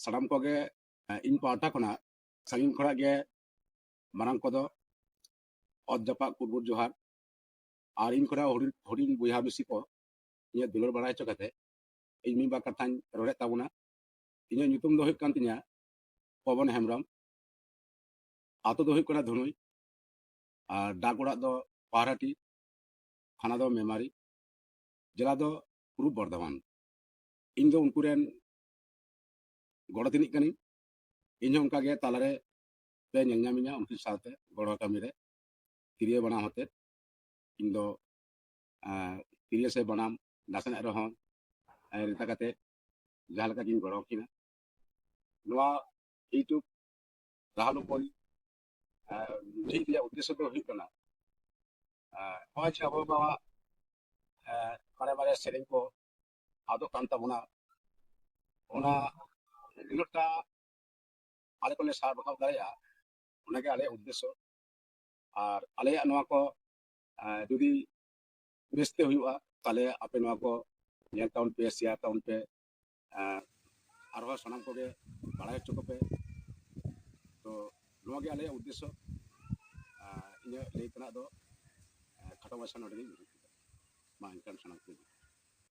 ᱥᱟᱱᱟᱢ ᱠᱚᱜᱮ ᱤᱧ ᱯᱟᱦᱴᱟ ᱠᱷᱚᱱᱟᱜ ᱥᱟᱺᱜᱤᱧ ᱠᱷᱚᱱᱟᱜ ᱜᱮ ᱢᱟᱨᱟᱝ ᱠᱚᱫᱚ ᱚᱛ ᱡᱟᱯᱟᱜ ᱠᱩᱨᱵᱩᱨ ᱡᱚᱦᱟᱨ ᱟᱨ ᱤᱧ ᱠᱷᱚᱱᱟᱜ ᱦᱩᱰᱤᱧ ᱵᱚᱭᱦᱟ ᱢᱤᱥᱤ ᱠᱚ ᱤᱧᱟᱹᱜ ᱫᱩᱞᱟᱹᱲ ᱵᱟᱲᱟᱭ ᱦᱚᱪᱚ ᱠᱟᱛᱮ ᱤᱧ ᱢᱤᱫ ᱵᱟᱨ ᱠᱟᱛᱷᱟᱧ ᱨᱚᱲᱮᱫ ᱛᱟᱵᱚᱱᱟ᱾ ᱤᱧᱟᱹᱜ ᱧᱩᱛᱩᱢ ᱫᱚ ᱦᱩᱭᱩᱜ ᱠᱟᱱ ᱛᱤᱧᱟ ᱯᱚᱵᱚᱱ ᱦᱮᱢᱵᱨᱚᱢ, ᱟᱛᱳ ᱫᱚ ᱦᱩᱭᱩᱜ ᱠᱟᱱᱟ ᱫᱷᱩᱱᱩᱭ ᱟᱨ ᱰᱟᱠ ᱚᱲᱟᱜ ᱫᱚ ᱯᱟᱦᱟᱨᱟᱴᱤ, থানা ᱫᱚ মেমারি, জেলা ᱫᱚ ᱯᱩᱨᱩᱵ ᱵᱚᱨধᱚᱢᱟᱱ। ᱤᱧ ᱫᱚ ᱩᱱᱠᱩ ᱨᱮᱱ ᱜᱚᱲᱚ ᱛᱤᱱᱤᱡ ᱠᱟᱹᱱᱟᱹᱧ। ᱤᱧ ᱦᱚᱸ ᱚᱱᱠᱟᱜᱮ ᱛᱟᱞᱟᱨᱮ ᱯᱮ ᱧᱮᱞ ᱧᱟᱢᱤᱧᱟ ᱩᱱᱠᱤᱱ ᱥᱟᱶᱛᱮ ᱜᱚᱲᱚ ᱠᱟᱹᱢᱤ ᱨᱮ ᱛᱤᱨᱭᱳ ᱵᱟᱱᱟᱢ ᱟᱛᱮ ᱤᱧ ᱫᱚ ᱛᱤᱨᱭᱳ ᱥᱮ ᱵᱟᱱᱟᱢ ᱱᱟᱥᱮᱱᱟᱜ ᱨᱮᱦᱚᱸ ᱨᱮᱛᱟ ᱠᱟᱛᱮ ᱡᱟᱦᱟᱸ ᱞᱮᱠᱟ ᱜᱤᱧ ᱜᱚᱲᱚ ᱟᱹᱠᱤᱱᱟ। ᱱᱚᱣᱟ ᱤᱭᱩᱴᱩᱵᱽ ᱨᱟᱦᱟᱞᱩᱯᱚᱞ ᱡᱷᱤᱡ ᱨᱮᱭᱟᱜ ᱩᱫᱽᱫᱮᱥᱥᱚ ᱫᱚ ᱦᱩᱭᱩᱜ ᱠᱟᱱᱟ ᱱᱚᱜᱼᱚᱭ ᱡᱮ ᱟᱵᱚ ᱵᱟᱵᱟᱣᱟᱜ ᱢᱟᱨᱮ ᱢᱟᱨᱮ ᱥᱮᱨᱮᱧ ᱠᱚ ᱟᱫᱚᱜ ᱠᱟᱱ ᱛᱟᱵᱚᱱᱟ, ᱚᱱᱟ ᱛᱤᱱᱟᱹᱜᱴᱟ ᱟᱞᱮ ᱠᱚᱞᱮ ᱥᱟᱵ ᱨᱟᱠᱟᱵ ᱫᱟᱲᱮᱭᱟᱜᱼᱟ ᱚᱱᱟᱜᱮ ᱟᱞᱮᱭᱟᱜ ᱩᱫᱽᱫᱮᱥᱥᱚ। ᱟᱨ ᱟᱞᱮᱭᱟᱜ ᱱᱚᱣᱟ ᱠᱚ ᱡᱩᱫᱤ ᱵᱮᱥᱛᱮ ᱦᱩᱭᱩᱜᱼᱟ ᱛᱟᱦᱞᱮ ᱟᱯᱮ ᱱᱚᱣᱟ ᱠᱚ ᱧᱮᱞ ᱛᱟᱵᱚᱱ ᱯᱮ, ᱥᱮᱭᱟᱨ ᱛᱟᱵᱚᱱ ᱯᱮ, ᱟᱨᱦᱚᱸ ᱥᱟᱱᱟᱢ ᱠᱚᱜᱮ ᱵᱟᱲᱟᱭ ᱦᱚᱪᱚ ᱠᱚᱯᱮ। ᱛᱚ ᱱᱚᱣᱟᱜᱮ ᱟᱞᱮᱭᱟᱜ ᱩᱫᱽᱫᱮᱥᱥᱚ। ᱤᱧᱟᱹᱜ ᱞᱟᱹᱭ ᱛᱮᱱᱟᱜ ᱫᱚ ᱠᱷᱟᱴᱚ ᱢᱟᱪᱷᱟ ᱱᱚᱰᱮ ᱜᱤᱧ ᱢᱩᱪᱟᱹᱫ ᱠᱮᱫᱟ। ᱢᱟ ᱮᱱᱠᱷᱟᱱ ᱥᱟᱱᱟᱢ ᱠᱚ